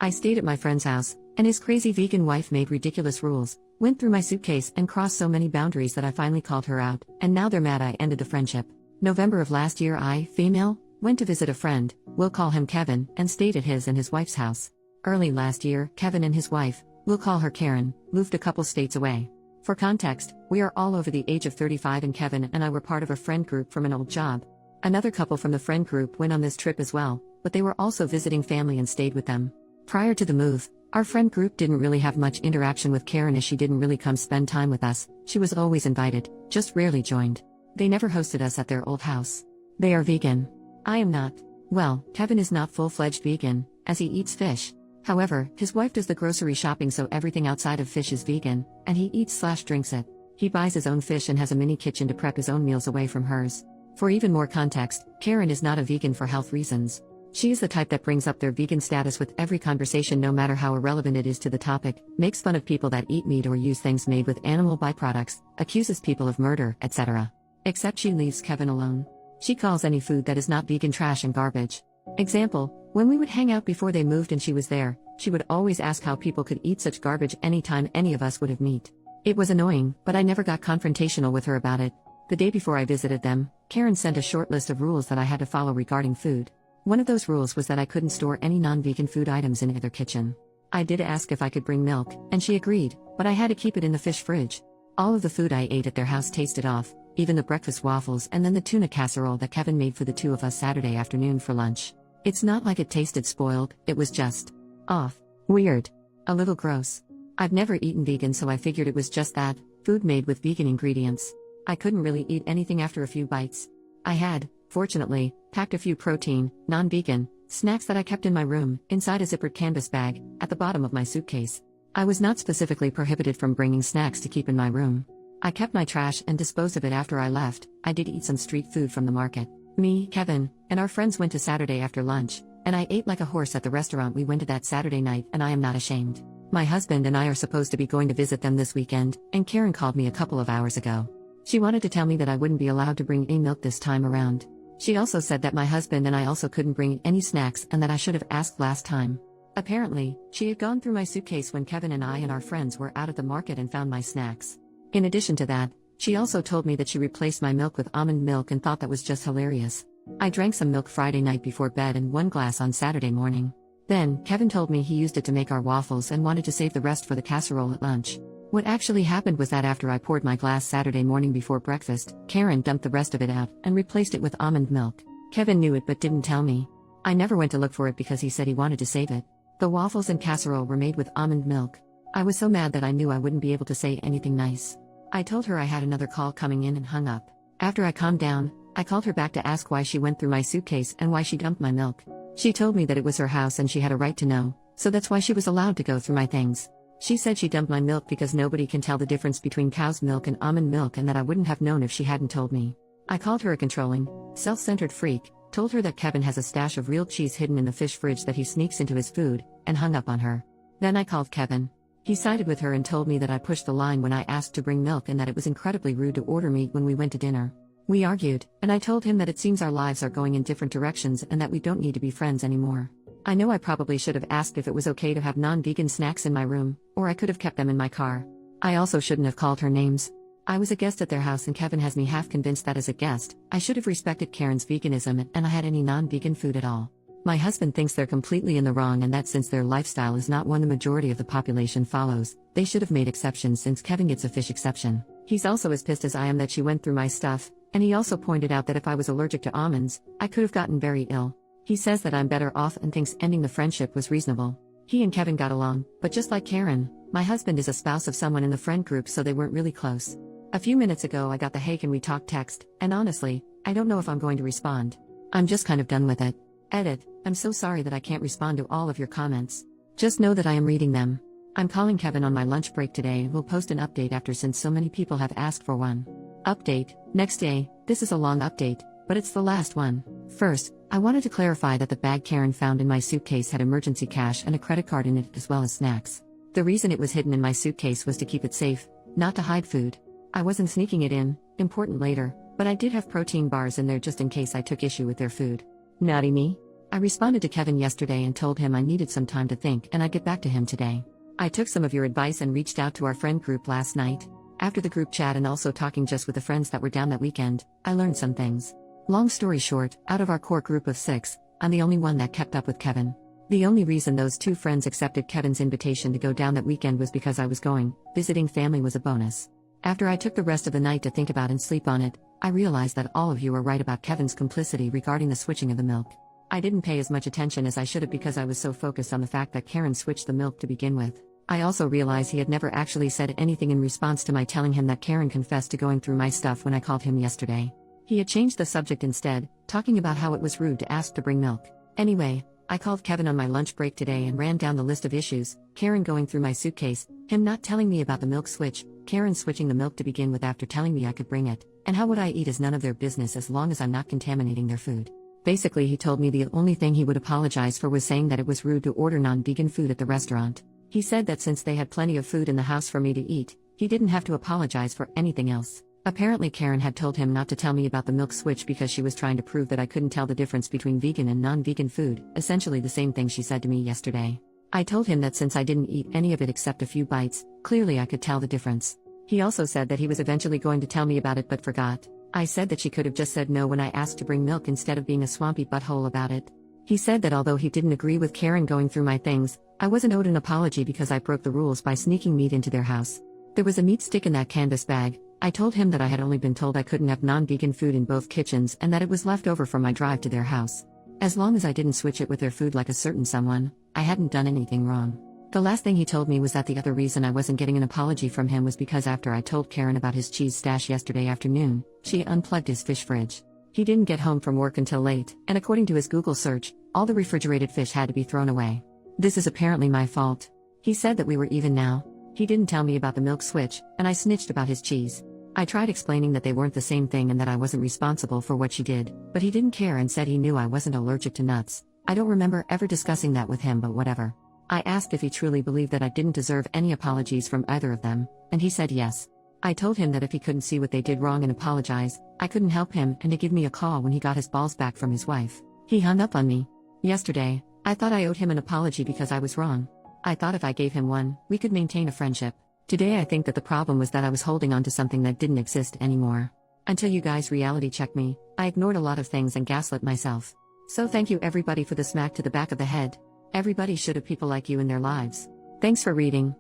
I stayed at my friend's house, and his crazy vegan wife made ridiculous rules, went through my suitcase and crossed so many boundaries that I finally called her out, and now they're mad I ended the friendship. November of last year I, female, went to visit a friend, we'll call him Kevin, and stayed at his and his wife's house. Early last year, Kevin and his wife, we'll call her Karen, moved a couple states away. For context, we are all over the age of 35 and Kevin and I were part of a friend group from an old job. Another couple from the friend group went on this trip as well, but they were also visiting family and stayed with them. Prior to the move, our friend group didn't really have much interaction with Karen as she didn't really come spend time with us, she was always invited, just rarely joined. They never hosted us at their old house. They are vegan. I am not. Well, Kevin is not full-fledged vegan, as he eats fish. However, his wife does the grocery shopping so everything outside of fish is vegan, and he eats/drinks it. He buys his own fish and has a mini kitchen to prep his own meals away from hers. For even more context, Karen is not a vegan for health reasons. She is the type that brings up their vegan status with every conversation no matter how irrelevant it is to the topic, makes fun of people that eat meat or use things made with animal byproducts, accuses people of murder, etc. Except she leaves Kevin alone. She calls any food that is not vegan trash and garbage. Example, when we would hang out before they moved and she was there, she would always ask how people could eat such garbage anytime any of us would have meat. It was annoying, but I never got confrontational with her about it. The day before I visited them, Karen sent a short list of rules that I had to follow regarding food. One of those rules was that I couldn't store any non-vegan food items in either kitchen. I did ask if I could bring milk, and she agreed, but I had to keep it in the fish fridge. All of the food I ate at their house tasted off, even the breakfast waffles and then the tuna casserole that Kevin made for the two of us Saturday afternoon for lunch. It's not like it tasted spoiled, it was just off. Weird. A little gross. I've never eaten vegan so I figured it was just that, food made with vegan ingredients. I couldn't really eat anything after a few bites. I had, fortunately, packed a few protein, non-vegan, snacks that I kept in my room, inside a zippered canvas bag, at the bottom of my suitcase. I was not specifically prohibited from bringing snacks to keep in my room. I kept my trash and disposed of it after I left. I did eat some street food from the market. Me, Kevin, and our friends went to Saturday after lunch, and I ate like a horse at the restaurant we went to that Saturday night and I am not ashamed. My husband and I are supposed to be going to visit them this weekend, and Karen called me a couple of hours ago. She wanted to tell me that I wouldn't be allowed to bring any milk this time around. She also said that my husband and I also couldn't bring any snacks and that I should have asked last time. Apparently, she had gone through my suitcase when Kevin and I and our friends were out at the market and found my snacks. In addition to that, she also told me that she replaced my milk with almond milk and thought that was just hilarious. I drank some milk Friday night before bed and 1 glass on Saturday morning. Then, Kevin told me he used it to make our waffles and wanted to save the rest for the casserole at lunch. What actually happened was that after I poured my glass Saturday morning before breakfast, Karen dumped the rest of it out and replaced it with almond milk. Kevin knew it but didn't tell me. I never went to look for it because he said he wanted to save it. The waffles and casserole were made with almond milk. I was so mad that I knew I wouldn't be able to say anything nice. I told her I had another call coming in and hung up. After I calmed down, I called her back to ask why she went through my suitcase and why she dumped my milk. She told me that it was her house and she had a right to know, so that's why she was allowed to go through my things. She said she dumped my milk because nobody can tell the difference between cow's milk and almond milk and that I wouldn't have known if she hadn't told me. I called her a controlling, self-centered freak, told her that Kevin has a stash of real cheese hidden in the fish fridge that he sneaks into his food, and hung up on her. Then I called Kevin. He sided with her and told me that I pushed the line when I asked to bring milk and that it was incredibly rude to order meat when we went to dinner. We argued, and I told him that it seems our lives are going in different directions and that we don't need to be friends anymore. I know I probably should have asked if it was okay to have non-vegan snacks in my room, or I could have kept them in my car. I also shouldn't have called her names. I was a guest at their house and Kevin has me half convinced that as a guest, I should have respected Karen's veganism and I had any non-vegan food at all. My husband thinks they're completely in the wrong and that since their lifestyle is not one the majority of the population follows, they should have made exceptions since Kevin gets a fish exception. He's also as pissed as I am that she went through my stuff, and he also pointed out that if I was allergic to almonds, I could have gotten very ill. He says that I'm better off and thinks ending the friendship was reasonable. He and Kevin got along, but just like Karen, my husband is a spouse of someone in the friend group so they weren't really close. A few minutes ago I got the "hey can we talk" text, and honestly, I don't know if I'm going to respond. I'm just kind of done with it. Edit, I'm so sorry that I can't respond to all of your comments. Just know that I am reading them. I'm calling Kevin on my lunch break today and will post an update after since so many people have asked for one. Update, next day. This is a long update, but it's the last one. First, I wanted to clarify that the bag Karen found in my suitcase had emergency cash and a credit card in it as well as snacks. The reason it was hidden in my suitcase was to keep it safe, not to hide food. I wasn't sneaking it in, important later, but I did have protein bars in there just in case I took issue with their food. Naughty me. I responded to Kevin yesterday and told him I needed some time to think and I'd get back to him today. I took some of your advice and reached out to our friend group last night. After the group chat and also talking just with the friends that were down that weekend, I learned some things. Long story short, out of our core group of 6, I'm the only one that kept up with Kevin. The only reason those 2 friends accepted Kevin's invitation to go down that weekend was because I was going. Visiting family was a bonus. After I took the rest of the night to think about and sleep on it, I realized that all of you were right about Kevin's complicity regarding the switching of the milk. I didn't pay as much attention as I should have because I was so focused on the fact that Karen switched the milk to begin with. I also realized he had never actually said anything in response to my telling him that Karen confessed to going through my stuff when I called him yesterday. He had changed the subject instead, talking about how it was rude to ask to bring milk. Anyway, I called Kevin on my lunch break today and ran down the list of issues: Karen going through my suitcase, him not telling me about the milk switch, Karen switching the milk to begin with after telling me I could bring it, and how what I eat is none of their business as long as I'm not contaminating their food. Basically, he told me the only thing he would apologize for was saying that it was rude to order non-vegan food at the restaurant. He said that since they had plenty of food in the house for me to eat, he didn't have to apologize for anything else. Apparently Karen had told him not to tell me about the milk switch because she was trying to prove that I couldn't tell the difference between vegan and non-vegan food, essentially the same thing she said to me yesterday. I told him that since I didn't eat any of it except a few bites, clearly I could tell the difference. He also said that he was eventually going to tell me about it but forgot. I said that she could have just said no when I asked to bring milk instead of being a swampy butthole about it. He said that although he didn't agree with Karen going through my things, I wasn't owed an apology because I broke the rules by sneaking meat into their house. There was a meat stick in that canvas bag. I told him that I had only been told I couldn't have non-vegan food in both kitchens and that it was left over from my drive to their house. As long as I didn't switch it with their food like a certain someone, I hadn't done anything wrong. The last thing he told me was that the other reason I wasn't getting an apology from him was because after I told Karen about his cheese stash yesterday afternoon, she unplugged his fish fridge. He didn't get home from work until late, and according to his Google search, all the refrigerated fish had to be thrown away. This is apparently my fault. He said that we were even now. He didn't tell me about the milk switch, and I snitched about his cheese. I tried explaining that they weren't the same thing and that I wasn't responsible for what she did, but he didn't care and said he knew I wasn't allergic to nuts. I don't remember ever discussing that with him, but whatever. I asked if he truly believed that I didn't deserve any apologies from either of them, and he said yes. I told him that if he couldn't see what they did wrong and apologize, I couldn't help him and to give me a call when he got his balls back from his wife. He hung up on me. Yesterday, I thought I owed him an apology because I was wrong. I thought if I gave him one, we could maintain a friendship. Today I think that the problem was that I was holding on to something that didn't exist anymore. Until you guys reality checked me, I ignored a lot of things and gaslit myself. So thank you everybody for the smack to the back of the head. Everybody should have people like you in their lives. Thanks for reading.